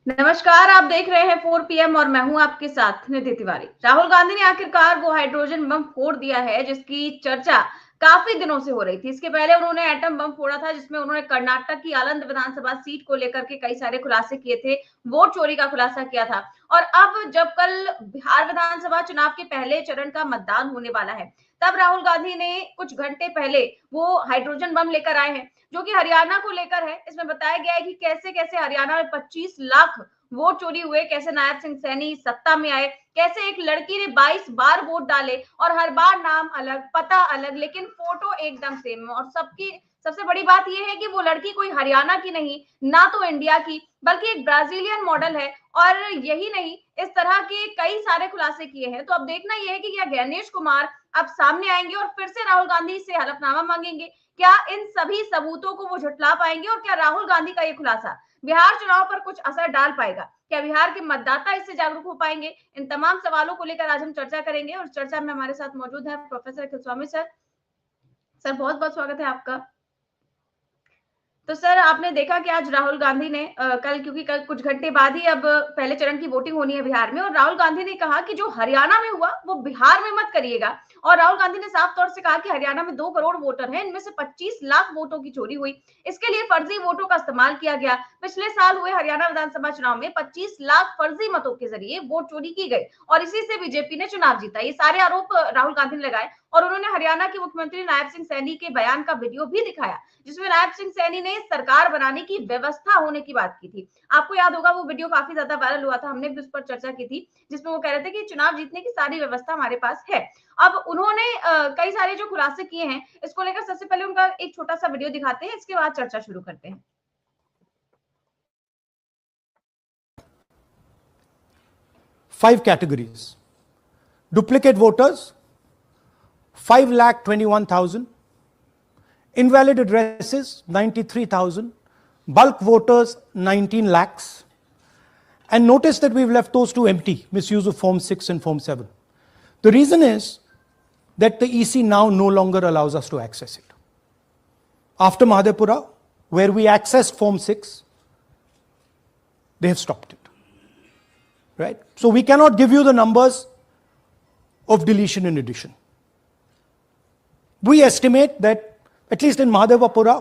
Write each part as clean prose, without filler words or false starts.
नमस्कार, आप देख रहे हैं 4 पीएम और मैं हूं आपके साथ निधि तिवारी। राहुल गांधी ने आखिरकार वो हाइड्रोजन बम फोड़ दिया है जिसकी चर्चा काफी दिनों से हो रही थी। इसके पहले उन्होंने एटम बम फोड़ा था जिसमें उन्होंने कर्नाटक की आलंद विधानसभा सीट को लेकर के कई सारे खुलासे किए थे, वोट चोरी का खुलासा किया था। और अब जब कल बिहार विधानसभा चुनाव के पहले चरण का मतदान होने वाला है, तब राहुल गांधी ने कुछ घंटे पहले वो हाइड्रोजन बम लेकर आए हैं जो कि हरियाणा को लेकर है। इसमें बताया गया है कि कैसे कैसे हरियाणा में 25 लाख वोट चोरी हुए, कैसे नायब सिंह सैनी सत्ता में आए, कैसे एक लड़की ने 22 बार वोट डाले और हर बार नाम अलग, पता अलग, लेकिन फोटो एकदम सेम। और सबकी सबसे बड़ी बात यह है कि वो लड़की कोई हरियाणा की नहीं, ना तो इंडिया की, बल्कि एक ब्राजीलियन मॉडल है। और यही नहीं, इस तरह के कई सारे खुलासे किए हैं। तो अब देखना यह है कि क्या गणेश कुमार अब सामने आएंगे और फिर से राहुल गांधी से हलफनामा मांगेंगे। क्या इन सभी सबूतों को वो झुटला पाएंगे और क्या राहुल गांधी का ये खुलासा बिहार चुनाव पर कुछ असर डाल पाएगा? क्या बिहार के मतदाता इससे जागरूक हो पाएंगे? इन तमाम सवालों को लेकर आज हम चर्चा करेंगे और चर्चा में हमारे साथ मौजूद है प्रोफेसर अखिल स्वामी सर। सर, बहुत बहुत स्वागत है आपका। तो सर, आपने देखा कि आज राहुल गांधी ने कल, क्योंकि कल कुछ घंटे बाद ही अब पहले चरण की वोटिंग होनी है बिहार में, और राहुल गांधी ने कहा कि जो हरियाणा में हुआ वो बिहार में मत करिएगा। और राहुल गांधी ने साफ तौर से कहा कि हरियाणा में 2 करोड़ वोटर हैं, इनमें से 25 लाख वोटों की चोरी हुई। इसके लिए फर्जी वोटों का इस्तेमाल किया गया। पिछले साल हुए हरियाणा विधानसभा चुनाव में 25 लाख फर्जी मतों के जरिए वोट चोरी की गई और इसी से बीजेपी ने चुनाव जीता। ये सारे आरोप राहुल गांधी ने लगाए और उन्होंने हरियाणा के मुख्यमंत्री नायब सिंह सैनी के बयान का वीडियो भी दिखाया जिसमें नायब सिंह सैनी ने सरकार बनाने की व्यवस्था होने की बात की थी। आपको याद होगा वो वीडियो काफी ज्यादा वायरल हुआ था, हमने भी उस पर चर्चा की थी, जिसमें वो कह रहे थे कि चुनाव जीतने की सारी व्यवस्था हमारे पास है। अब उन्होंने कई सारे जो खुलासे किए हैं, इसको लेकर सबसे पहले उनका एक छोटा सा वीडियो दिखाते हैं, इसके बाद चर्चा शुरू करते हैं। 5 categories: duplicate voters 5,21,000, invalid addresses 93,000, bulk voters 19 lakhs. And notice that we've left those two empty: misuse of Form 6 and Form 7. The reason is that the EC now no longer allows us to access it. After Madhepura, where we accessed Form 6, they have stopped it. Right? So we cannot give you the numbers of deletion and addition. We estimate that at least in Mahadevapura,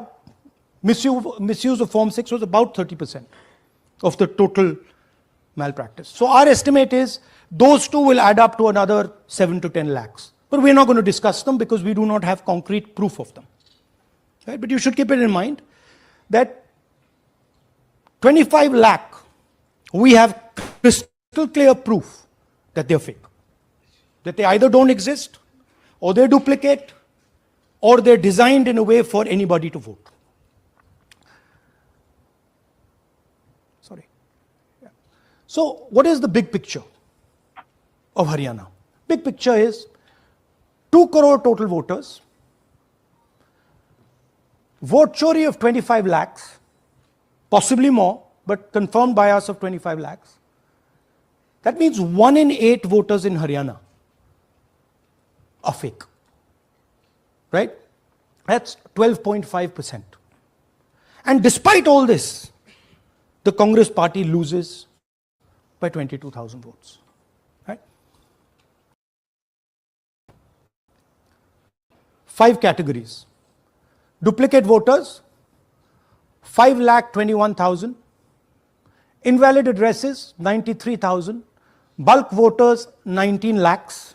misuse of Form 6 was about 30% of the total malpractice. So our estimate is those two will add up to another 7 to 10 lakhs. But we're not going to discuss them because we do not have concrete proof of them. Right? But you should keep it in mind that 25 lakh, we have crystal clear proof that they're fake. That they either don't exist, or they're duplicate, or they're designed in a way for anybody to vote. Sorry. Yeah. So what is the big picture of Haryana? Big picture is 2 crore total voters, vote chori of 25 lakhs, possibly more, but confirmed bias of 25 lakhs. That means 1 in 8 voters in Haryana are fake. Right? That's 12.5%. And despite all this, the Congress party loses by 22,000 votes. Right? 5 categories: duplicate voters 5,21,000, invalid addresses 93,000, bulk voters 19 lakhs.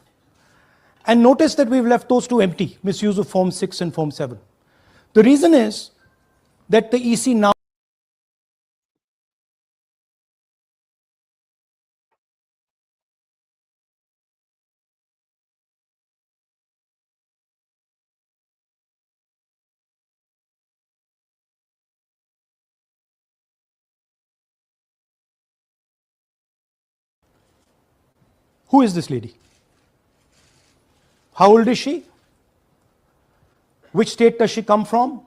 And notice that we've left those two empty: misuse of Form 6 and Form 7. The reason is that the EC now Who is this lady? How old is she? Which state does she come from?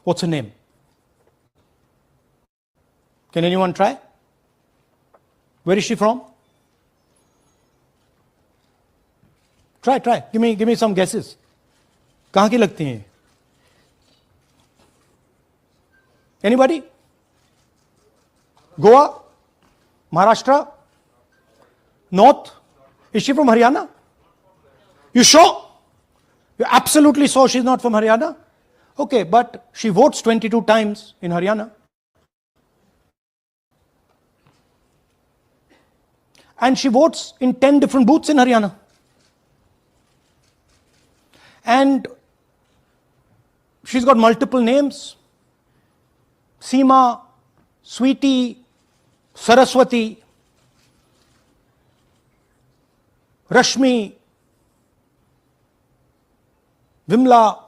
What's her name? Can anyone try? Where is she from? Try. Give me some guesses. कहाँ की लगती हैं? Anybody? Goa, Maharashtra, North. Is she from Haryana? You sure? You're absolutely sure she's not from Haryana? Okay, but she votes 22 times in Haryana. And she votes in 10 different booths in Haryana. And she's got multiple names. Seema, Sweetie, Saraswati, Rashmi, Vimla.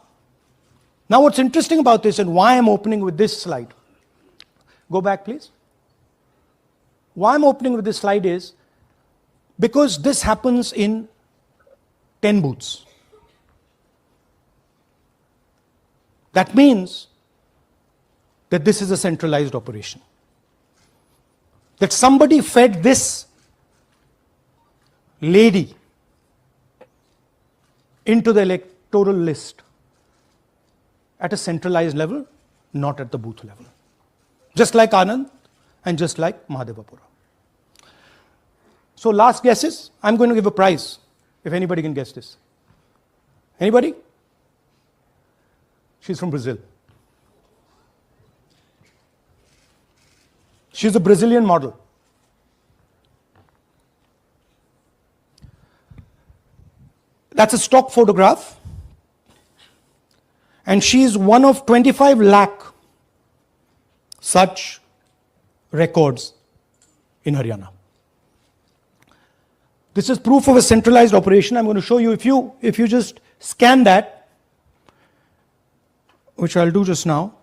Now what's interesting about this and why I'm opening with this slide. Go back please. Why I'm opening with this slide is because this happens in 10 booths. That means that this is a centralized operation. That somebody fed this lady into the electoral list at a centralized level, not at the booth level. Just like Anand and just like Mahadevapura. So last guesses, I'm going to give a prize if anybody can guess this. Anybody? She's from Brazil. She's a Brazilian model. That's a stock photograph. And she's one of 25 lakh such records in Haryana. This is proof of a centralized operation. I'm going to show you, if you just scan that, which I'll do just now.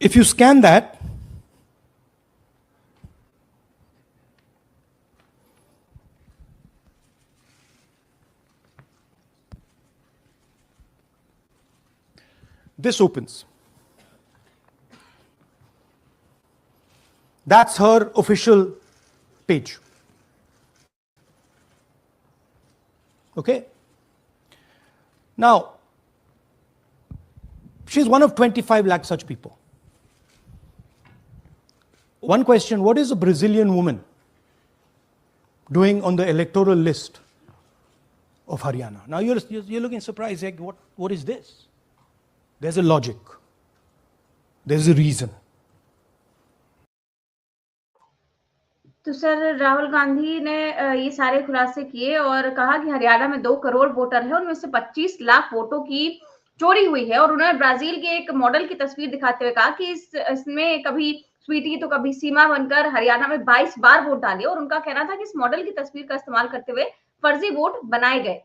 If you scan that, this opens. That's her official page. Okay? Now, she's one of 25 lakh such people. One question, what is a Brazilian woman doing on the electoral list of Haryana? Now you're looking surprised, like what is this? There's a logic. There's a reason. तो sir Rahul Gandhi ने ये सारे खुलासे किए और कहा कि हरियाणा में 2 करोड़ वोटर है, उनमें से 25 लाख वोटों की चोरी हुई है और उन्होंने ब्राजील के एक मॉडल की तस्वीर दिखाते हुए कहा कि इसमें कभी स्वीटी तो कभी सीमा बनकर हरियाणा में 22 बार वोट डाले और उनका कहना था कि इस मॉडल की तस्वीर का इस्तेमाल करते हुए फर्जी वोट बनाए गए।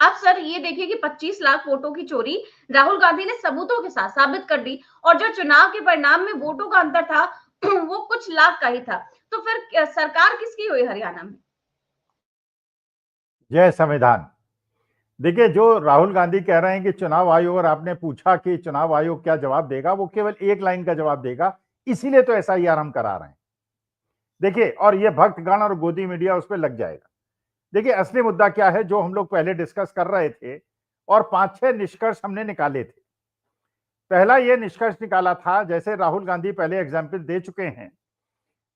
अब सर ये देखिए कि 25 लाख वोटों की चोरी राहुल गांधी ने सबूतों के साथ साबित कर दी और जो चुनाव के परिणाम में वोटों का अंतर था वो कुछ लाख का ही था। तो फिर सरकार किसकी हुई हरियाणा में? जय संविधान। देखिए, जो राहुल गांधी कह रहे हैं कि चुनाव आयोग, और आपने पूछा कि चुनाव आयोग क्या जवाब देगा, वो केवल एक लाइन का जवाब देगा, इसीलिए तो एसआईआर हम करा रहे हैं। देखिए, और ये भक्तगण और गोदी मीडिया उस पर लग जाएगा। देखिए, असली मुद्दा क्या है जो हम लोग पहले डिस्कस कर रहे थे और 5-6 निष्कर्ष हमने निकाले थे। पहला ये निष्कर्ष निकाला था, जैसे राहुल गांधी पहले एग्जाम्पल दे चुके हैं,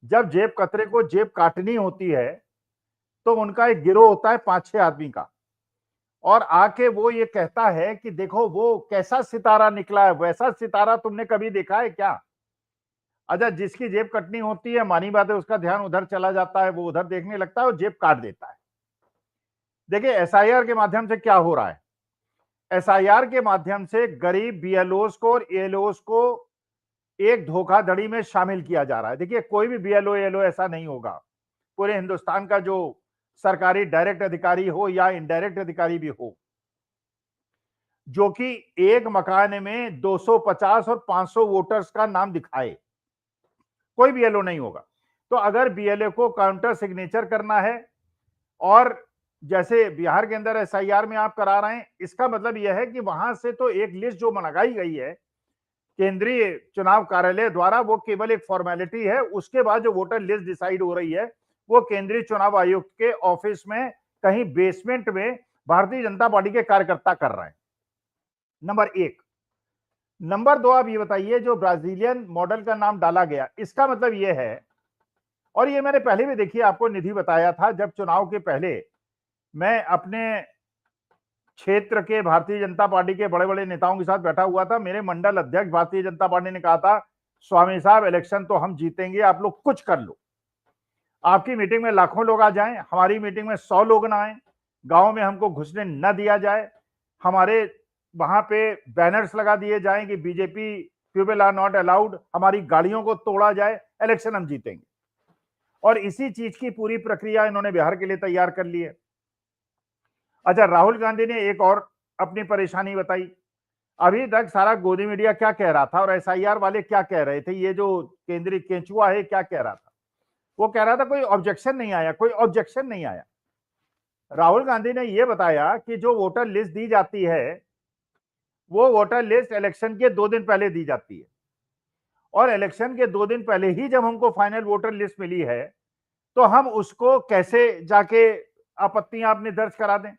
जब जेब कतरे को जेब काटनी होती है तो उनका एक गिरोह होता है 5-6 आदमी का, और आके वो ये कहता है कि देखो वो कैसा सितारा निकला है, वैसा सितारा तुमने कभी देखा है क्या? अच्छा, जिसकी जेब कटनी होती है, मानी बात है, उसका ध्यान उधर चला जाता है, वो उधर देखने लगता है और जेब काट देता है। देखिए, एसआईआर के माध्यम से क्या हो रहा है, एसआईआर के माध्यम से गरीब बीएलओस को और एएलओस को एक धोखाधड़ी में शामिल किया जा रहा है। देखिए, कोई भी बीएलओ एएलओ ऐसा नहीं होगा, पूरे हिंदुस्तान का जो सरकारी डायरेक्ट अधिकारी हो या इनडायरेक्ट अधिकारी भी हो, जो कि एक मकान में 250 और 500 वोटर्स का नाम दिखाए, कोई बीएलओ नहीं होगा। तो अगर बीएलओ को काउंटर सिग्नेचर करना है, और जैसे बिहार के अंदर एसआईआर में आप करा रहे हैं, इसका मतलब यह है कि वहां से तो एक लिस्ट जो मंगाई गई है केंद्रीय चुनाव कार्यालय द्वारा, वो केवल एक फॉर्मेलिटी है। उसके बाद जो वोटर लिस्ट डिसाइड हो रही है वो केंद्रीय चुनाव आयोग के ऑफिस में कहीं बेसमेंट में भारतीय जनता पार्टी के कार्यकर्ता कर रहे हैं। नंबर 1। नंबर 2, आप ये बताइए जो ब्राजीलियन मॉडल का नाम डाला गया, इसका मतलब ये है, और ये मैंने पहले भी देखिए आपको निधि बताया था, जब चुनाव के पहले मैं अपने क्षेत्र के भारतीय जनता पार्टी के बड़े बड़े नेताओं के साथ बैठा हुआ था, मेरे मंडल अध्यक्ष भारतीय जनता पार्टी ने कहा था, स्वामी साहब इलेक्शन तो हम जीतेंगे, आप लोग कुछ कर लो, आपकी मीटिंग में लाखों लोग आ जाएं, हमारी मीटिंग में 100 लोग ना आए, गांव में हमको घुसने न दिया जाए, हमारे वहां पे बैनर्स लगा दिए जाएं कि BJP people are not allowed, हमारी गाड़ियों को तोड़ा जाए, इलेक्शन हम जीतेंगे। और इसी चीज की पूरी प्रक्रिया इन्होंने बिहार के लिए तैयार कर ली है। अच्छा, राहुल गांधी ने एक और अपनी परेशानी बताई। अभी तक सारा गोदी मीडिया क्या कह रहा था और एसआईआर वाले क्या कह रहे थे, ये जो केंद्रीय केंचुआ है क्या कह रहा था, वो कह रहा था कोई ऑब्जेक्शन नहीं आया, कोई ऑब्जेक्शन नहीं आया। राहुल गांधी ने यह बताया कि जो वोटर लिस्ट दी जाती है वो वोटर लिस्ट इलेक्शन के 2 दिन पहले दी जाती है, और इलेक्शन के 2 दिन पहले ही जब हमको फाइनल वोटर लिस्ट मिली है तो हम उसको कैसे जाके आपत्तियां आपने दर्ज करा दें।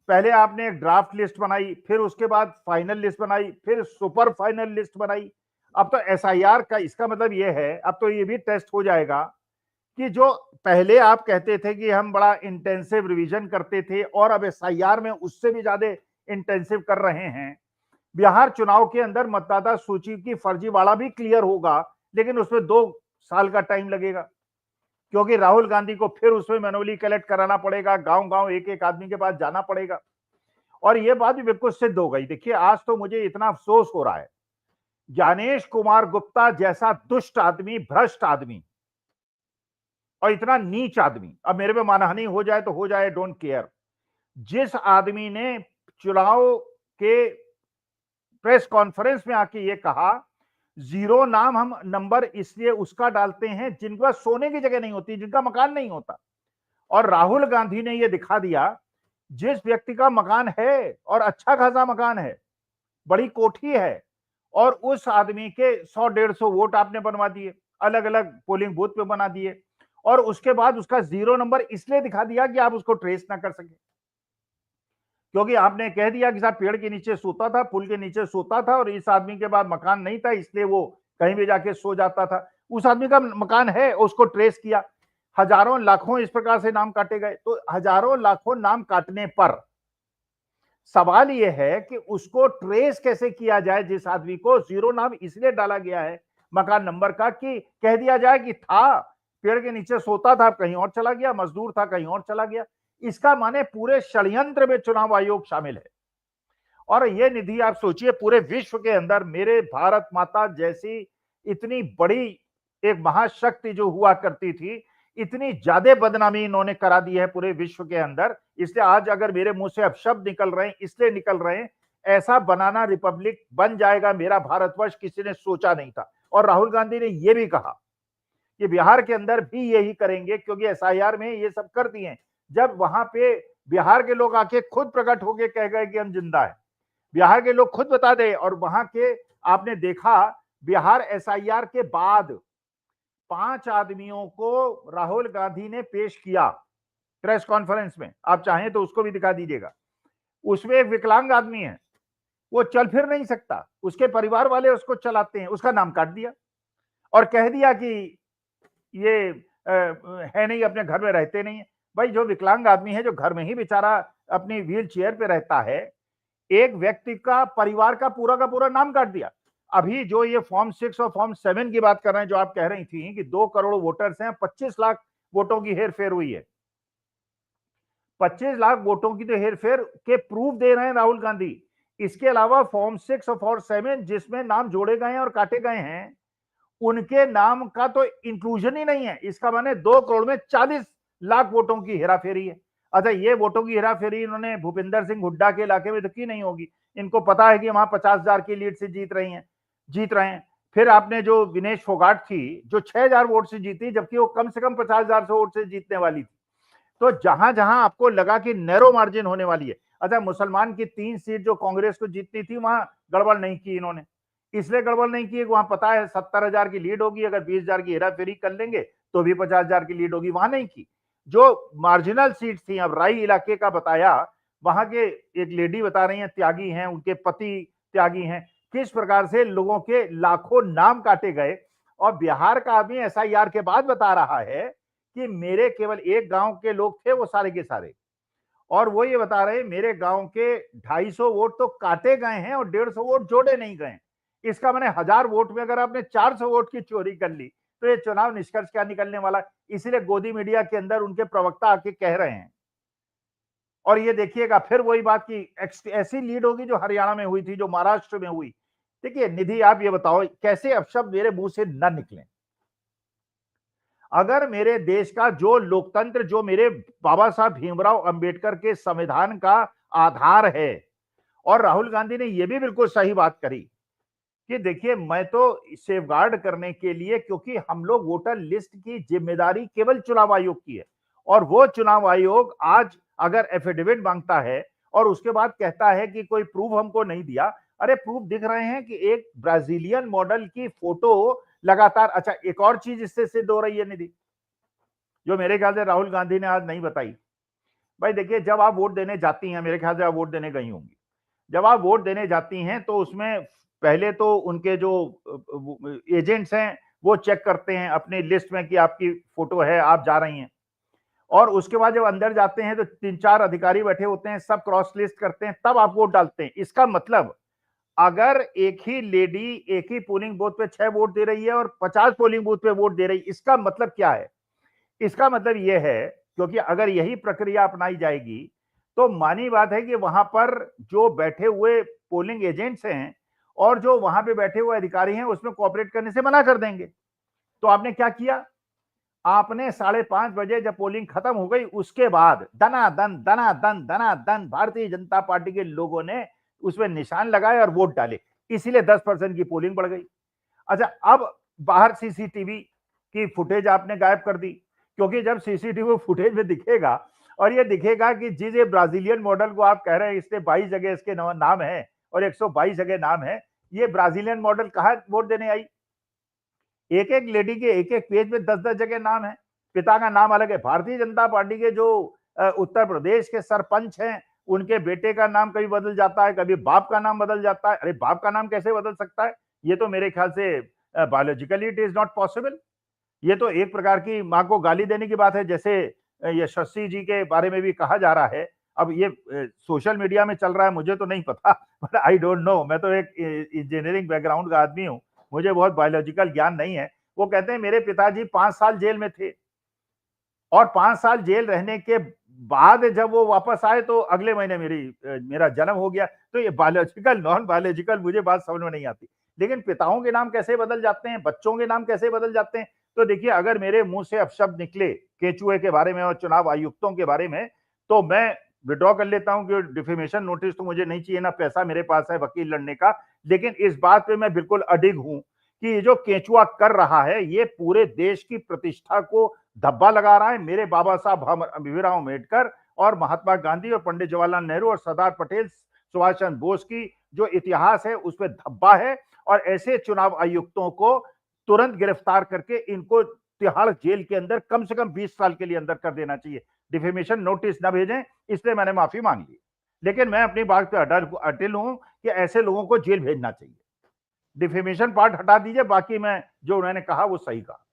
पहले आपने एक ड्राफ्ट लिस्ट बनाई, फिर उसके बाद फाइनल लिस्ट बनाई, फिर सुपर फाइनल लिस्ट बनाई। अब तो एसआईआर का इसका मतलब यह है, अब तो ये भी टेस्ट हो जाएगा कि जो पहले आप कहते थे कि हम बड़ा इंटेंसिव रिवीजन करते थे और अब एसआईआर में उससे भी ज्यादा इंटेंसिव कर रहे हैं। बिहार चुनाव के अंदर मतदाता सूची की फर्जीवाड़ा भी क्लियर होगा, लेकिन उसमें 2 साल का टाइम लगेगा, क्योंकि राहुल गांधी को फिर उसमें मैनुअली कलेक्ट कराना पड़ेगा, गांव गांव एक एक आदमी के पास जाना पड़ेगा। और यह बात भी बिल्कुल सिद्ध हो गई। देखिए, आज तो मुझे इतना अफसोस हो रहा है, ज्ञानेश कुमार गुप्ता जैसा दुष्ट आदमी, भ्रष्ट आदमी और इतना नीच आदमी, अब मेरे पे मानहानि हो जाए तो हो जाए, डोंट केयर, जिस आदमी ने चुनाव के प्रेस कॉन्फ्रेंस में आके ये कहा, 0 नाम हम नंबर इसलिए उसका डालते हैं जिनके पास सोने की जगह नहीं होती, जिनका मकान नहीं होता। और राहुल गांधी ने यह दिखा दिया, जिस व्यक्ति का मकान है और अच्छा खासा मकान है, बड़ी कोठी है, और उस आदमी के 100-150 वोट आपने बनवा दिए, अलग अलग पोलिंग बूथ पे बना दिए, और उसके बाद उसका 0 नंबर इसलिए दिखा दिया कि आप उसको ट्रेस ना कर सके, क्योंकि आपने कह दिया कि साहब पेड़ के नीचे सोता था, पुल के नीचे सोता था, और इस आदमी के बाद मकान नहीं था इसलिए वो कहीं भी जाके सो जाता था। उस आदमी का मकान है, उसको ट्रेस किया, हजारों लाखों इस प्रकार से नाम काटे गए। तो हजारों लाखों नाम काटने पर सवाल यह है कि उसको ट्रेस कैसे किया जाए, जिस आदमी को 0 नाम इसलिए डाला गया है मकान नंबर का कि कह दिया जाए कि था, पेड़ के नीचे सोता था, कहीं और चला गया, मजदूर था, कहीं और चला गया। इसका माने पूरे षड्यंत्र में चुनाव आयोग शामिल है। और ये निधि आप सोचिए, पूरे विश्व के अंदर मेरे भारत माता जैसी इतनी बड़ी एक महाशक्ति जो हुआ करती थी, इतनी ज्यादा बदनामी इन्होंने करा दी है पूरे विश्व के अंदर। इसलिए आज अगर मेरे मुंह से अपशब्द निकल रहे हैं, इसलिए निकल रहे हैं, ऐसा बनाना रिपब्लिक बन जाएगा मेरा भारतवर्ष, किसी ने सोचा नहीं था। और राहुल गांधी ने यह भी कहा कि बिहार के अंदर भी यही करेंगे, क्योंकि एसआईआर में ये सब कर दिए। जब वहां पे बिहार के लोग आके खुद प्रकट होके कह गए कि हम जिंदा है, बिहार के लोग खुद बता दे, और वहां के आपने देखा बिहार एसआईआर के बाद 5 आदमियों को राहुल गांधी ने पेश किया प्रेस कॉन्फ्रेंस में, आप चाहें तो उसको भी दिखा दीजिएगा। उसमें एक विकलांग आदमी है, वो चल फिर नहीं सकता, उसके परिवार वाले उसको चलाते हैं, उसका नाम काट दिया और कह दिया कि ये है नहीं, अपने घर में रहते नहीं है। भाई, जो विकलांग आदमी है, जो घर में ही बेचारा अपनी व्हील चेयर पे रहता है, एक व्यक्ति का परिवार का पूरा नाम काट दिया। अभी जो ये फॉर्म 6 और फॉर्म 7 की बात कर रहे हैं, जो आप कह रही थी कि 2 करोड़ वोटर्स हैं, 25 लाख वोटों की हेरफेर हुई है, 25 लाख वोटों की तो हेरफेर के प्रूफ दे रहे हैं राहुल गांधी। इसके अलावा फॉर्म 6 और फॉर्म 7 जिसमें नाम जोड़े गए हैं और काटे गए हैं, उनके नाम का तो इंक्लूजन ही नहीं है। इसका माने 2 करोड़ में 40 लाख वोटों की हेराफेरी है। अच्छा, ये वोटों की हेराफेरी इन्होंने भूपिंदर सिंह हुड्डा के इलाके में तो की नहीं होगी, इनको पता है कि वहां 50,000 की लीड से जीत रहे हैं। फिर आपने जो विनेश फोगाट थी, जो 6,000 वोट से जीती, जबकि वो कम से कम 50,000 वोट से जीतने वाली थी। तो जहां जहां आपको लगा कि नैरो मार्जिन होने वाली है, अच्छा, मुसलमान की 3 सीट जो कांग्रेस को जीतनी थी, वहां गड़बड़ नहीं की इन्होंने। इसलिए गड़बड़ नहीं की, वहां पता है 70,000 की लीड होगी, अगर 20,000 की हेराफेरी कर लेंगे तो भी 50,000 की लीड होगी, वहां नहीं की। जो मार्जिनल सीट थी, अब राई इलाके का बताया, वहां के एक लेडी बता रही हैं, त्यागी हैं, उनके पति त्यागी हैं, किस प्रकार से लोगों के लाखों नाम काटे गए। और बिहार का आदमी एसआईआर के बाद बता रहा है कि मेरे केवल एक गांव के लोग थे वो सारे के सारे, और वो ये बता रहे मेरे गांव के 250 वोट तो काटे गए हैं और 150 वोट जोड़े नहीं गए। इसका मैंने 1000 वोट में अगर आपने 400 वोट की चोरी कर ली तो ये चुनाव निष्कर्ष क्या निकलने वाला है। इसीलिए गोदी मीडिया के अंदर उनके प्रवक्ता आके कह रहे हैं। और ये देखिएगा फिर वही बात की ऐसी लीड होगी जो हरियाणा में हुई थी, जो महाराष्ट्र में हुई। देखिए निधि, आप ये बताओ कैसे अपशब्द मेरे मुंह से न निकले। अगर मेरे देश का जो लोकतंत्र, जो मेरे बाबा साहब भीमराव अंबेडकर के संविधान का आधार है, और राहुल गांधी ने यह भी बिल्कुल सही बात करी कि देखिए मैं तो सेफगार्ड करने के लिए, क्योंकि हम लोग वोटर लिस्ट की जिम्मेदारी केवल चुनाव आयोग की है, और वो चुनाव आयोग आज अगर एफिडेविट मांगता है और उसके बाद कहता है कि कोई प्रूफ हमको नहीं दिया, अरे प्रूफ दिख रहे हैं कि एक ब्राजीलियन मॉडल की फोटो लगातार। अच्छा, एक और चीज इससे सिद्ध हो रही है निधि, जो मेरे ख्याल से राहुल गांधी ने आज नहीं बताई। भाई देखिए, जब आप वोट देने जाती हैं, मेरे ख्याल से आप वोट देने गई होंगी, जब आप वोट देने जाती हैं तो उसमें पहले तो उनके जो एजेंट्स हैं वो चेक करते हैं अपनी लिस्ट में कि आपकी फोटो है, आप जा रही हैं, और उसके बाद जब अंदर जाते हैं तो 3-4 अधिकारी बैठे होते हैं, सब क्रॉस लिस्ट करते हैं, तब आप वोट डालते हैं। इसका मतलब अगर एक ही लेडी एक ही पोलिंग बूथ पे 6 वोट दे रही है और 50 पोलिंग बूथ पे वोट दे रही है, इसका मतलब क्या है? इसका मतलब यह है, क्योंकि अगर यही प्रक्रिया अपनाई जाएगी तो मानी बात है कि वहां पर जो बैठे हुए पोलिंग एजेंट्स हैं और जो वहां पे बैठे हुए अधिकारी हैं उसमें कोऑपरेट करने से मना कर देंगे। तो आपने क्या किया? आपने 5:30 बजे जब पोलिंग खत्म हो गई उसके बाद दनादन भारतीय जनता पार्टी के लोगों ने उसमें निशान लगाए और वोट डाले, इसीलिए 10% की पोलिंग बढ़ गई। अच्छा, अब बाहर सीसीटीवी की फुटेज आपने गायब कर दी, क्योंकि जब सीसीटीवी फुटेज में दिखेगा और ये दिखेगा कि जिस ये ब्राजीलियन मॉडल को आप कह रहे हैं इसने 22 जगह इसके नाम है और 122 जगह नाम है, ये ब्राजीलियन मॉडल कहाँ वोट देने आई? एक एक लेडी के एक एक पेज में 10-10 जगह नाम है, पिता का नाम अलग है। भारतीय जनता पार्टी के जो उत्तर प्रदेश के सरपंच हैं उनके बेटे का नाम कभी बदल जाता है, कभी बाप का नाम बदल जाता है। अरे बाप का नाम कैसे बदल सकता है? ये तो मेरे ख्याल से biologically it is not possible. ये तो एक प्रकार की मां को गाली देने की बात है, जैसे यशस्वी जी के बारे में भी कहा जा रहा है। अब ये सोशल मीडिया में चल रहा है, मुझे तो नहीं पता, बट आई डोंट नो। मैं तो एक इंजीनियरिंग बैकग्राउंड का आदमी हूँ, मुझे बहुत बायोलॉजिकल ज्ञान नहीं है। वो कहते हैं मेरे पिताजी 5 साल जेल में थे और 5 साल जेल रहने के बाद जब वो वापस आए तो अगले महीने मेरा जन्म हो गया। तो ये बायोलॉजिकल नॉन बायोलॉजिकल मुझे बात समझ में नहीं आती, लेकिन पिताओं के नाम कैसे बदल जाते हैं, बच्चों के नाम कैसे बदल जाते हैं? तो देखिए, अगर मेरे मुंह से अपशब्द निकले केचुए के बारे में और चुनाव आयुक्तों के बारे में, तो मैं विड्रॉ कर लेता हूं कि डिफेमेशन नोटिस तो मुझे नहीं चाहिए, ना पैसा मेरे पास है वकील लड़ने का। लेकिन इस बात पे मैं बिल्कुल अडिग हूं कि ये जो केचुआ कर रहा है ये पूरे देश की प्रतिष्ठा को धब्बा लगा रहा है। मेरे बाबा साहब भीमराव अम्बेडकर और महात्मा गांधी और पंडित जवाहरलाल नेहरू और सरदार पटेल, सुभाष चंद्र बोस की जो इतिहास है उस पर धब्बा है, और ऐसे चुनाव आयुक्तों को तुरंत गिरफ्तार करके इनको तिहाड़ जेल के अंदर कम से कम 20 साल के लिए अंदर कर देना चाहिए। डिफेमेशन नोटिस न भेजें, इसलिए मैंने माफी मांग ली, लेकिन मैं अपनी बात पे अटिल हूं कि ऐसे लोगों को जेल भेजना चाहिए। डिफेमेशन पार्ट हटा दीजिए, बाकी मैं जो उन्होंने कहा वो सही कहा।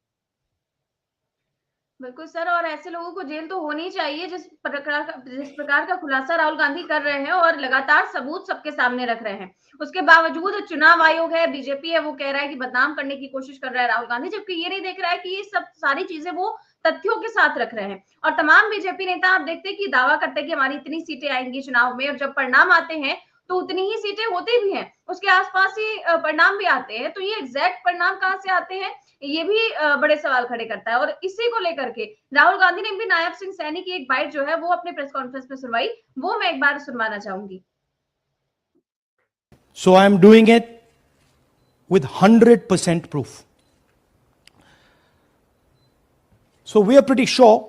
बिल्कुल सर, और ऐसे लोगों को जेल तो होनी चाहिए जिस प्रकार का खुलासा राहुल गांधी कर रहे हैं और लगातार सबूत सबके सामने रख रहे हैं। उसके बावजूद चुनाव आयोग है, बीजेपी है, वो कह रहा है कि बदनाम करने की कोशिश कर रहा है राहुल गांधी, जबकि ये नहीं देख रहा है कि ये सब सारी चीजें वो तथ्यों के साथ रख रहे हैं। और तमाम बीजेपी नेता आप देखते हैं कि दावा करते हैं कि हमारी इतनी सीटें आएंगी चुनाव में, और जब परिणाम आते हैं तो उतनी ही सीटें होती भी हैं, उसके आसपास ही परिणाम भी आते हैं। तो ये एग्जैक्ट परिणाम कहां से आते हैं, ये भी बड़े सवाल खड़े करता है। और इसी को लेकर के राहुल गांधी ने भी नायब सिंह सैनी की एक बाइट जो है वो अपने प्रेस कॉन्फ्रेंस में सुनवाई, वो मैं एक बार सुनवाना चाहूंगी। So I am doing it with 100% proof. So we are pretty sure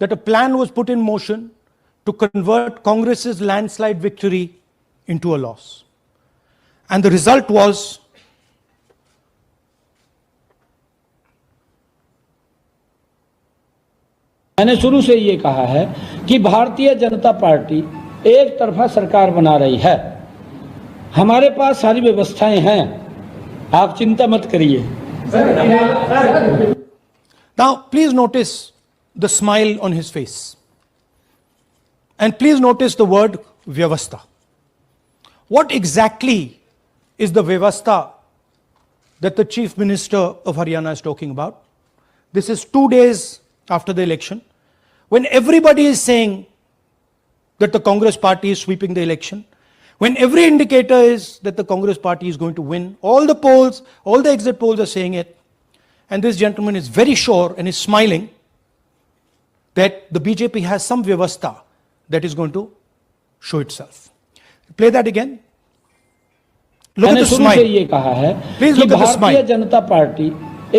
that a plan was put in motion to convert Congress's landslide victory into a loss. And the result was मैंने शुरू से ये कहा है कि Bharatiya Janata party एक तरफा सरकार बना रही है। हमारे पास सारी व्यवस्थाएं हैं, आप चिंता मत करिए। Now, please notice the smile on his face. And please notice the word Vyavastha. What exactly is the Vyavastha that the Chief Minister of Haryana is talking about? This is 2 days after the election, when everybody is saying that the Congress party is sweeping the election, when every indicator is that the Congress party is going to win, all the polls, all the exit polls are saying it, and this gentleman is very sure and is smiling that the BJP has some vyavastha that is going to show itself. Play that again. Look at मैंने the शुरू से smile. ये कहा है Please कि look at the भारतीय smile. जनता party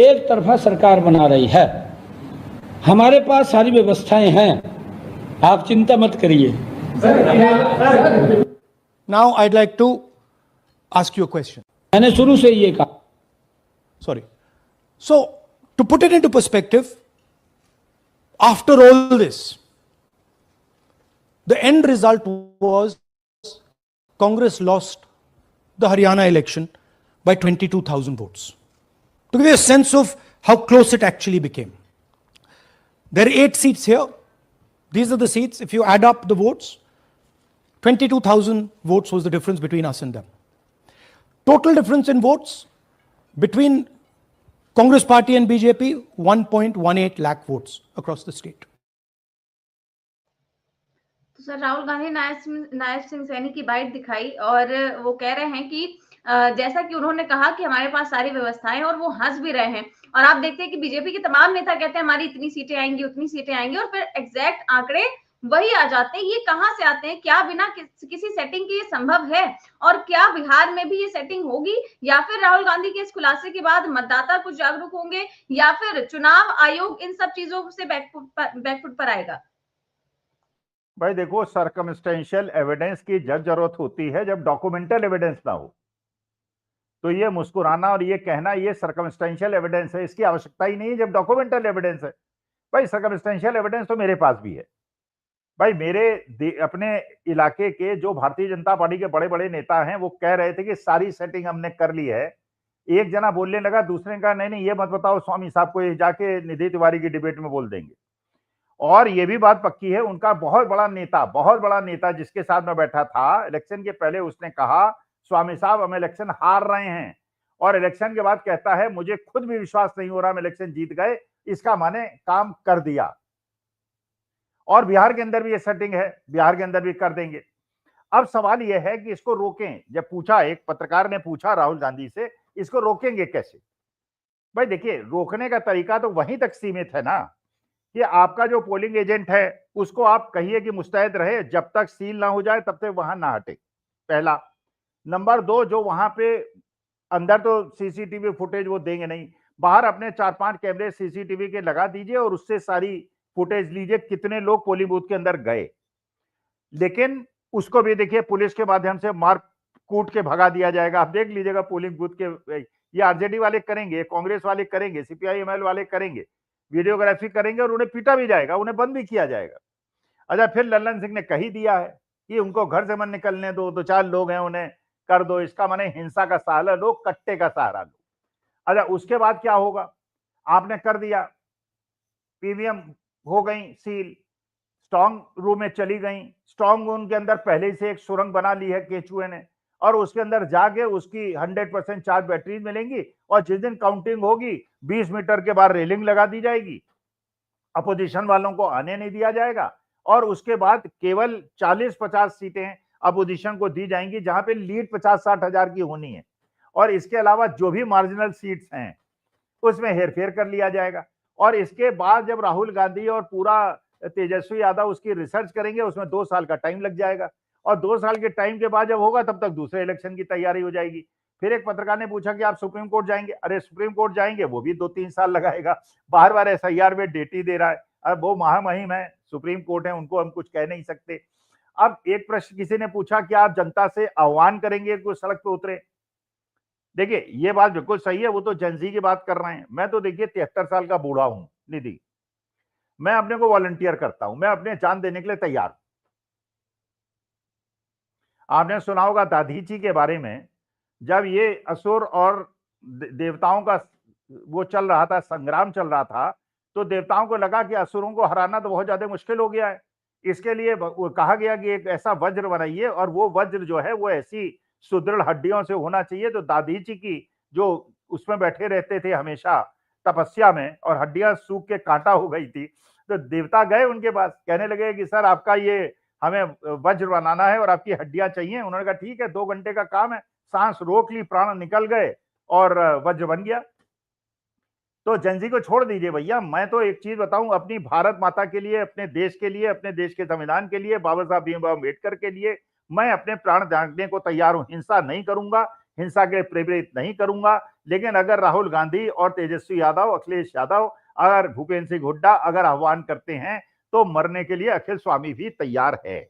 एक तरफा सरकार बना रही है, हमारे पास सारी व्यवस्थाएं हैं, आप चिंता मत करिए। Now I'd like to ask you a question. मैंने शुरू से ये कहा। Sorry. So, to put it into perspective, after all this, the end result was Congress lost the Haryana election by 22,000 votes. To give you a sense of how close it actually became. There are 8 seats here. These are the seats. If you add up the votes, 22,000 votes was the difference between us and them. Total difference in votes between Congress party and BJP, 1.18 lakh votes across the state. तो sir Rahul Gandhi Nayab Singh Saini की bite दिखाई और वो कह रहे हैं कि जैसा कि उन्होंने कहा कि हमारे पास सारी व्यवस्थाएं, और वो हंस भी रहे हैं। और आप देखते हैं कि बीजेपी के तमाम नेता कहते हैं हमारी इतनी सीटें आएंगी, उतनी सीटें आएंगी, और फिर एग्जैक्ट आंकड़े वही आ जाते हैं। ये कहां से आते हैं? क्या बिना किसी सेटिंग के ये संभव है? और क्या बिहार में भी ये सेटिंग होगी, या फिर राहुल गांधी के इस खुलासे के बाद मतदाता कुछ जागरूक होंगे, या फिर चुनाव आयोग इन सब चीजों से बैकफुट पर आएगा? भाई देखो, सर्कमस्टेंशियल एविडेंस की जब जरूरत होती है, जब डॉक्यूमेंटल एविडेंस ना हो। तो ये मुस्कुराना और ये कहना ये सर्कमस्टेंशियल एविडेंस है, इसकी आवश्यकता ही नहीं है जब डॉक्यूमेंटल एविडेंस है। भाई सर्कमस्टेंशियल एविडेंस तो मेरे पास भी है। भाई मेरे अपने इलाके के जो भारतीय जनता पार्टी के बड़े बड़े नेता हैं, वो कह रहे थे कि सारी सेटिंग हमने कर ली है। एक जना बोलने लगा, दूसरे का नहीं ये मत बताओ स्वामी साहब को, ये जाके निधि तिवारी की डिबेट में बोल देंगे। और ये भी बात पक्की है, उनका बहुत बड़ा नेता जिसके साथ मैं बैठा था इलेक्शन के पहले, उसने कहा स्वामी साहब हम इलेक्शन हार रहे हैं, और इलेक्शन के बाद कहता है मुझे खुद भी विश्वास नहीं हो रहा हम इलेक्शन जीत गए, इसका माने काम कर दिया। और बिहार के अंदर भी ये सेटिंग है, बिहार के अंदर भी कर देंगे। अब सवाल यह है कि इसको रोकें। जब पूछा, एक पत्रकार ने पूछा राहुल गांधी से, इसको रोकेंगे कैसे? भाई देखिए, रोकने का तरीका तो वहीं तक सीमित है ना कि आपका जो पोलिंग एजेंट है उसको आप कहिए कि मुस्तैद रहे, जब तक सील ना हो जाए तब तक वहां ना हटे, पहला। नंबर 2, जो वहां पे अंदर तो सीसीटीवी फुटेज वो देंगे नहीं, बाहर अपने 4-5 कैमरे सीसीटीवी के लगा दीजिए और उससे सारी फुटेज लीजिए कितने लोग पोलिंग बूथ के अंदर गए। लेकिन उसको भी देखिए पुलिस के माध्यम से मार कूट के भगा दिया जाएगा। आप देख लीजिएगा पोलिंग बूथ के, ये आरजेडी वाले करेंगे, कांग्रेस वाले करेंगे, सीपीआई-एमएल वाले करेंगे, वीडियोग्राफी करेंगे और उन्हें पीटा भी जाएगा, उन्हें बंद भी किया जाएगा। अच्छा, फिर लल्लन सिंह ने कही दिया है कि उनको घर से मत निकलने दो, 2-4 लोग हैं उन्हें कर दो, इसका माने हिंसा का सहारा लो, कट्टे का सहारा लो। अच्छा, उसके बाद क्या होगा? आपने कर दिया, पीवीएम हो गई सील, स्ट्रांग रूम में चली गई, स्ट्रांग रूम के अंदर पहले से एक सुरंग बना ली है केचुए ने, और उसके अंदर जाके उसकी 100% चार्ज बैटरीज मिलेंगी, और जिस दिन काउंटिंग होगी 20 मीटर के बाद रेलिंग लगा दी जाएगी, अपोजिशन वालों को आने नहीं दिया जाएगा, और उसके बाद केवल 40-50 सीटें अपोजिशन को दी जाएंगी, जहां पे लीड 50-60 हजार की होनी है, और इसके अलावा जो भी मार्जिनल सीट्स हैं उसमें हेरफेर कर लिया जाएगा। और इसके बाद जब राहुल गांधी और पूरा तेजस्वी यादव उसकी रिसर्च करेंगे, उसमें 2 साल का टाइम लग जाएगा, और 2 साल के टाइम के बाद जब होगा तब तक दूसरे इलेक्शन की तैयारी हो जाएगी। फिर एक पत्रकार ने पूछा कि आप सुप्रीम कोर्ट जाएंगे? अरे सुप्रीम कोर्ट जाएंगे, वो भी 2-3 साल लगाएगा, बार बार एसआईआर में डेट ही दे रहा है। अब वो महामहिम है, सुप्रीम कोर्ट है, उनको हम कुछ कह नहीं सकते। अब एक प्रश्न किसी ने पूछा कि आप जनता से आह्वान करेंगे कि सड़क पे उतरे? देखिए, ये बात बिल्कुल सही है, वो तो जेनजी की बात कर रहे हैं। मैं तो देखिए 73 साल का बूढ़ा हूं निधि, मैं अपने को वॉलंटियर करता हूं, मैं अपने जान देने के लिए तैयार हूं। आपने सुना होगा दाधीची के बारे में, जब ये असुर और देवताओं का वो चल रहा था, संग्राम चल रहा था, तो देवताओं को लगा कि असुरों को हराना तो बहुत ज्यादा मुश्किल हो गया है। इसके लिए वो कहा गया कि एक ऐसा वज्र बनाइए, और वो वज्र जो है वो ऐसी सुदृढ़ हड्डियों से होना चाहिए। तो दादीची की जो उसमें बैठे रहते थे हमेशा तपस्या में, और हड्डियां सूख के कांटा हो गई थी, तो देवता गए उनके पास, कहने लगे कि सर आपका ये हमें वज्र बनाना है और आपकी हड्डियां चाहिए। उन्होंने कहा ठीक है, 2 घंटे का काम है। सांस रोक ली, प्राण निकल गए और वज्र बन गया। तो जनजी को छोड़ दीजिए भैया, मैं तो एक चीज बताऊं, अपनी भारत माता के लिए, अपने देश के लिए, अपने देश के संविधान के लिए, बाबा साहब भीमराव अम्बेडकर के लिए मैं अपने प्राण त्यागने को तैयार हूं। हिंसा नहीं करूंगा, हिंसा के प्रेरित नहीं करूंगा। लेकिन अगर राहुल गांधी और तेजस्वी यादव, अखिलेश यादव, अगर भूपेंद्र सिंह हुड्डा अगर आह्वान करते हैं तो मरने के लिए अखिल स्वामी भी तैयार है।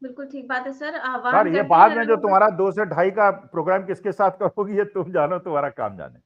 बिल्कुल ठीक बात है सर, सर आह्वान ये करते बाद हैं में जो लोग। तुम्हारा 2 से 2.5 का प्रोग्राम किसके साथ करोगी, ये तुम जानो, तुम्हारा काम जाने।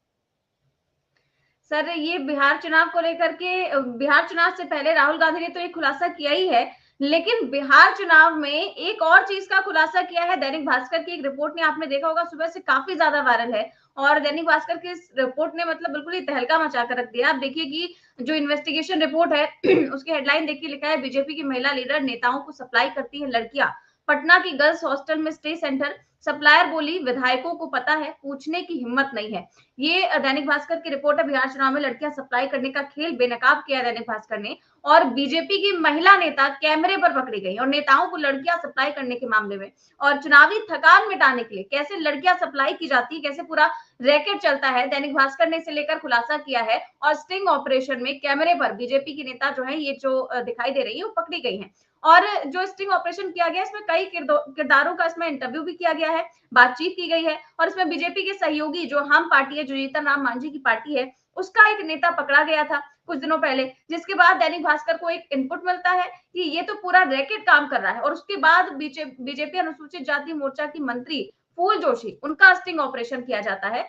सर ये बिहार चुनाव को लेकर के, बिहार चुनाव से पहले राहुल गांधी ने तो एक खुलासा किया ही है, लेकिन बिहार चुनाव में एक और चीज का खुलासा किया है। दैनिक भास्कर की एक रिपोर्ट ने, आपने देखा होगा सुबह से काफी ज्यादा वायरल है, और दैनिक भास्कर की इस रिपोर्ट ने मतलब बिल्कुल ही तहलका मचा कर रख दिया। आप देखिए कि जो इन्वेस्टिगेशन रिपोर्ट है उसकी हेडलाइन देखिए, लिखा है बीजेपी की महिला लीडर नेताओं को सप्लाई करती है लड़कियां, पटना की गर्ल्स हॉस्टल में स्टे सेंटर, सप्लायर बोली विधायकों को पता है, पूछने की हिम्मत नहीं है। ये दैनिक भास्कर की रिपोर्ट है। बिहार चुनाव में लड़कियां सप्लाई करने का खेल बेनकाब किया दैनिक भास्कर ने, और बीजेपी की महिला नेता कैमरे पर पकड़ी गई, और नेताओं को लड़कियां सप्लाई करने के मामले में और चुनावी थकान मिटाने के लिए कैसे लड़कियां सप्लाई की जाती है, कैसे पूरा रैकेट चलता है, दैनिक भास्कर ने इसे लेकर खुलासा किया है। और स्टिंग ऑपरेशन में कैमरे पर बीजेपी की नेता जो है, ये जो दिखाई दे रही है, वो पकड़ी गई है। और जो स्टिंग ऑपरेशन किया गया, इसमें कई किरदारों का इसमें इंटरव्यू भी किया गया है, बातचीत की गई है, और इसमें बीजेपी के सहयोगी जो हम पार्टी है, जो जीतन राम मांझी की पार्टी है, उसका एक नेता पकड़ा गया था कुछ दिनों पहले, जिसके बाद दैनिक भास्कर को एक इनपुट मिलता है कि ये तो पूरा रैकेट काम कर रहा है। और उसके बाद बीजेपी अनुसूचित जाति मोर्चा की मंत्री फूल जोशी, उनका स्टिंग ऑपरेशन किया जाता है,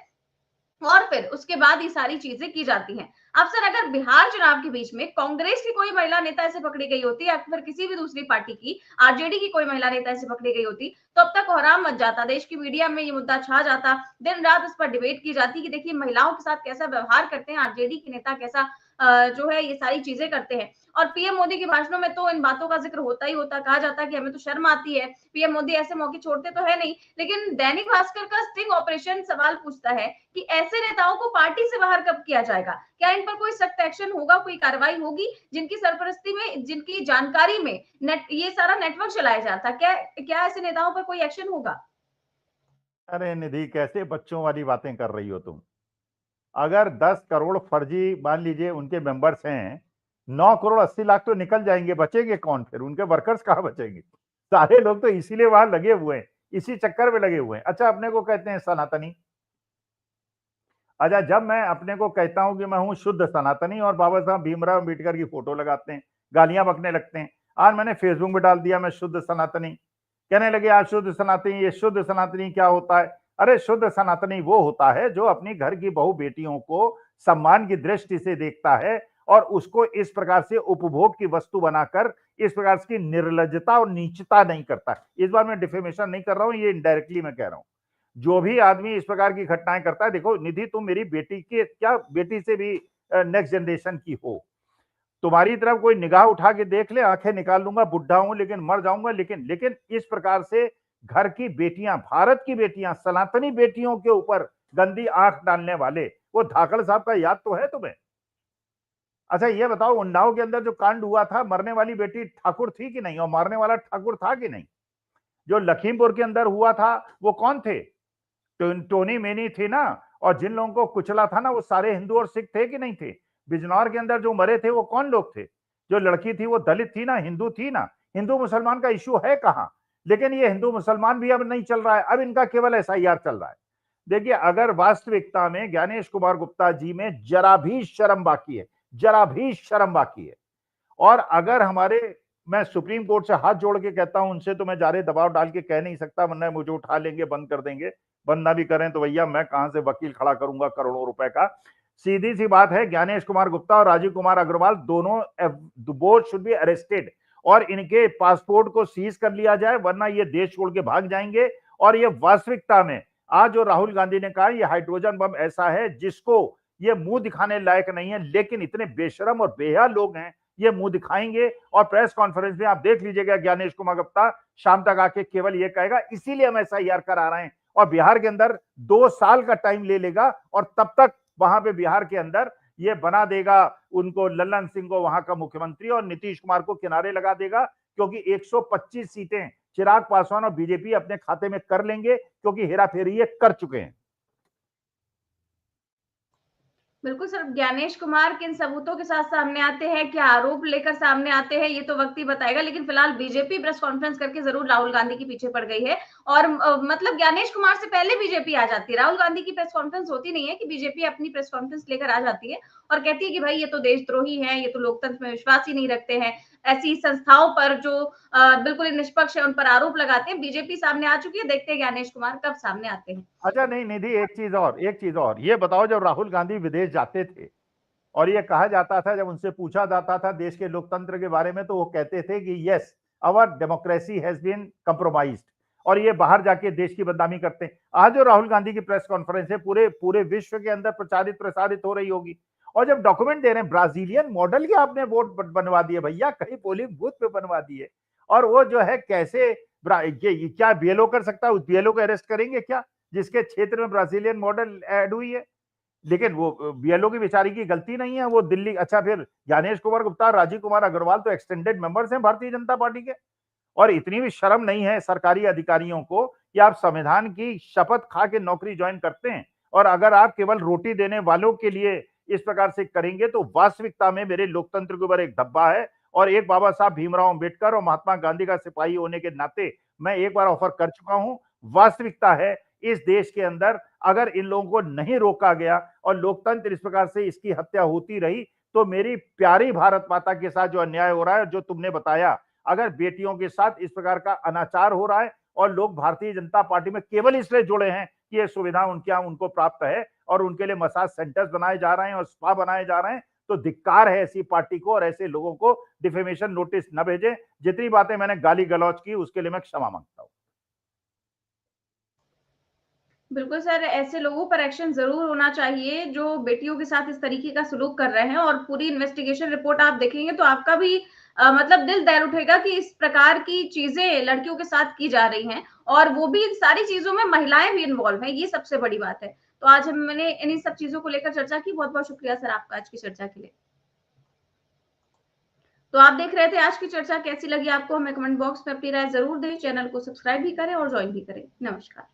और फिर उसके बाद ये सारी चीजें की जाती हैं। अब सर अगर बिहार चुनाव के बीच में कांग्रेस की कोई महिला नेता ऐसे पकड़ी गई होती, या फिर किसी भी दूसरी पार्टी की, आरजेडी की कोई महिला नेता ऐसे पकड़ी गई होती, तो अब तक कोहराम मच जाता, देश की मीडिया में ये मुद्दा छा जाता, दिन रात इस पर डिबेट की जाती कि देखिए महिलाओं के साथ कैसा व्यवहार करते हैं आरजेडी के नेता, कैसा जो है ये सारी चीजें करते हैं। और पीएम मोदी के भाषणों में तो इन बातों का जिक्र होता ही होता, कहा जाता है कि हमें तो शर्म आती है, पीएम मोदी ऐसे मौके छोड़ते तो है नहीं। लेकिन दैनिक भास्कर का स्टिंग ऑपरेशन सवाल पूछता है कि ऐसे नेताओं को पार्टी से बाहर कब किया जाएगा, क्या इन पर कोई सख्त एक्शन होगा, कोई कार्रवाई होगी, जिनकी सरपरस्ती में, जिनकी जानकारी में ये सारा नेटवर्क चलाया जाता, क्या ऐसे नेताओं पर कोई एक्शन होगा? अरे निधि, कैसे बच्चों वाली बातें कर रही हो तुम। अगर 10 करोड़ फर्जी मान लीजिए उनके मेंबर्स हैं, 9 करोड़ 80 लाख तो निकल जाएंगे, बचेंगे कौन फिर? उनके वर्कर्स कहाँ बचेंगे? सारे लोग तो इसीलिए वहां लगे हुए हैं, इसी चक्कर में लगे हुए हैं। अच्छा, अपने को कहते हैं सनातनी। अच्छा, जब मैं अपने को कहता हूं कि मैं हूं शुद्ध सनातनी और बाबा साहब भीमराव अम्बेडकर की फोटो लगाते हैं, गालियां बकने लगते हैं। आज मैंने फेसबुक में डाल दिया मैं शुद्ध सनातनी, कहने लगे आज शुद्ध सनातनी, ये शुद्ध सनातनी क्या होता है? अरे शुद्ध सनातनी वो होता है जो अपनी घर की बहू बेटियों को सम्मान की दृष्टि से देखता है और उसको इस प्रकार से उपभोग की वस्तु बनाकर इस प्रकार की निर्लज्जता और नीचता नहीं करता। इस बार मैं डिफेमेशन नहीं कर रहा हूं, ये इनडायरेक्टली मैं कह रहा हूं। जो भी आदमी इस प्रकार की घटनाएं करता है, देखो निधि, तुम मेरी बेटी के क्या, बेटी से भी नेक्स्ट जनरेशन की हो, तुम्हारी तरफ कोई निगाह उठा के देख ले, आंखें निकाल लूंगा, बुढ़ा हूं लेकिन मर जाऊंगा। लेकिन इस प्रकार से घर की बेटियां, भारत की बेटियां, सनातनी बेटियों के ऊपर गंदी आंख डालने वाले वो धाकड़ साहब का याद तो है तुम्हें? अच्छा ये बताओ, उन्नाव के अंदर जो कांड हुआ था, मरने वाली बेटी ठाकुर थी कि नहीं और मारने वाला ठाकुर था कि नहीं? जो लखीमपुर के अंदर हुआ था वो कौन थे? टोनी मेनी थी ना, और जिन लोगों को कुचला था ना वो सारे हिंदू और सिख थे कि नहीं थे? बिजनौर के अंदर जो मरे थे वो कौन लोग थे? जो लड़की थी वो दलित थी ना, हिंदू थी ना? हिंदू मुसलमान का इश्यू है कहां? लेकिन ये हिंदू मुसलमान भी अब नहीं चल रहा है, अब इनका केवल एसआईआर चल रहा है। देखिए, अगर वास्तविकता में ज्ञानेश कुमार गुप्ता जी में जरा भी शर्म बाकी है, जरा भी शर्म बाकी है, और अगर हमारे, मैं सुप्रीम कोर्ट से हाथ जोड़ के कहता हूं, उनसे तो मैं जारे दबाव डाल के कह नहीं सकता, वरना मुझे उठा लेंगे, बंद कर देंगे। बंद ना भी करें तो भैया मैं कहां से वकील खड़ा करूंगा करोड़ों रुपए का? सीधी सी बात है, ज्ञानेश कुमार गुप्ता और राजीव कुमार अग्रवाल दोनों बोथ शुड बी अरेस्टेड, और इनके पासपोर्ट को सीज कर लिया जाए, वरना ये देश छोड़ के भाग जाएंगे। और ये वास्तविकता में आज जो राहुल गांधी ने कहा, ये हाइड्रोजन बम ऐसा है जिसको ये मुंह दिखाने लायक नहीं है, लेकिन इतने बेशरम और बेहया लोग हैं, ये मुंह दिखाएंगे। और प्रेस कॉन्फ्रेंस में आप देख लीजिएगा, ज्ञानेश कुमार गुप्ता शाम तक आके केवल ये कहेगा इसीलिए हम SIR करा रहे हैं, और बिहार के अंदर 2 साल का टाइम ले लेगा, और तब तक वहां पे बिहार के अंदर ये बना देगा उनको, लल्लन सिंह को वहां का मुख्यमंत्री, और नीतीश कुमार को किनारे लगा देगा, क्योंकि 125 सीटें चिराग पासवान और बीजेपी अपने खाते में कर लेंगे, क्योंकि हेराफेरी ये कर चुके हैं। बिल्कुल सर, ज्ञानेश कुमार किन सबूतों के साथ सामने आते हैं, क्या आरोप लेकर सामने आते हैं, ये तो वक्त ही बताएगा। लेकिन फिलहाल बीजेपी प्रेस कॉन्फ्रेंस करके जरूर राहुल गांधी के पीछे पड़ गई है। और मतलब ज्ञानेश कुमार से पहले बीजेपी आ जाती है। राहुल गांधी की प्रेस कॉन्फ्रेंस होती नहीं है कि बीजेपी अपनी प्रेस कॉन्फ्रेंस लेकर आ जाती है और कहती है कि भाई ये तो देशद्रोही है, ये तो लोकतंत्र में विश्वास ही नहीं रखते हैं। ऐसी संस्थाओं पर जो बिल्कुल निष्पक्ष है उन पर आरोप लगाते हैं। बीजेपी सामने आ चुकी है, देखते हैं ज्ञानेश कुमार कब सामने आते हैं। अच्छा, नहीं निधि, एक चीज और ये बताओ, जब राहुल गांधी विदेश जाते थे और ये कहा जाता था, जब उनसे पूछा जाता था देश के लोकतंत्र के बारे में, तो वो कहते थे कि yes, our democracy has been compromised, और ये बाहर जाके देश की बदनामी करते हैं। आज जो राहुल गांधी की प्रेस कॉन्फ्रेंस है पूरे पूरे विश्व के अंदर प्रसारित हो रही होगी, और जब डॉक्यूमेंट दे रहे हैं, ब्राजीलियन मॉडल के आपने वोट बनवा दिए भैया, कहीं पोलिंग बूथ पे बनवा दिए। और वो जो है कैसे ये क्या BLO कर सकता है? उस BLO को अरेस्ट करेंगे क्या, जिसके क्षेत्र में ब्राजीलियन मॉडल ऐड हुई है? लेकिन वो BLO की बेचारी की गलती नहीं है, वो दिल्ली, अच्छा फिर ज्ञानेश कुमार गुप्ता, राजीव कुमार अग्रवाल तो एक्सटेंडेड मेंबर्स हैं भारतीय जनता पार्टी के, और इतनी भी शर्म नहीं है सरकारी अधिकारियों को कि आप संविधान की शपथ खा के नौकरी ज्वाइन करते हैं, और अगर आप केवल रोटी देने वालों के लिए इस प्रकार से करेंगे, तो वास्तविकता में मेरे लोकतंत्र के ऊपर एक धब्बा है। और एक बाबा साहब भीमराव अंबेडकर और महात्मा गांधी का सिपाही होने के नाते मैं एक बार ऑफर कर चुका हूं। वास्तविकता है, इस देश के अंदर अगर इन लोगों को नहीं रोका गया और लोकतंत्र इस प्रकार से इसकी हत्या होती रही, तो मेरी प्यारी भारत माता के साथ जो अन्याय हो रहा है, जो तुमने बताया, अगर बेटियों के साथ इस प्रकार का अनाचार हो रहा है और लोग भारतीय जनता पार्टी में केवल इसलिए जुड़े हैं कि ये सुविधा उनके यहाँ उनको प्राप्त है, और उनके लिए मसाज सेंटर्स बनाए जा रहे हैं और स्पा बनाए जा रहे हैं, तो धिक्कार है ऐसी पार्टी को, और ऐसे लोगों को डिफेमेशन नोटिस न भेजें। जितनी बातें मैंने गाली गलौज की उसके लिए मैं क्षमा मांगता हूं। बिल्कुल सर, ऐसे लोगों पर एक्शन जरूर होना चाहिए जो बेटियों के साथ इस तरीके का सलूक कर रहे हैं। और पूरी इन्वेस्टिगेशन रिपोर्ट आप देखेंगे तो आपका भी मतलब दिल दहल उठेगा कि इस प्रकार की चीजें लड़कियों के साथ की जा रही हैं, और वो भी इन सारी चीजों में महिलाएं भी इन्वॉल्व हैं। ये सबसे बड़ी बात है। तो आज हमने इन्हीं सब चीजों को लेकर चर्चा की। बहुत बहुत शुक्रिया सर आपका आज की चर्चा के लिए। तो आप देख रहे थे आज की चर्चा, कैसी लगी आपको हमें कमेंट बॉक्स में अपनी राय जरूर दें। चैनल को सब्सक्राइब भी करें और ज्वाइन भी करें। नमस्कार।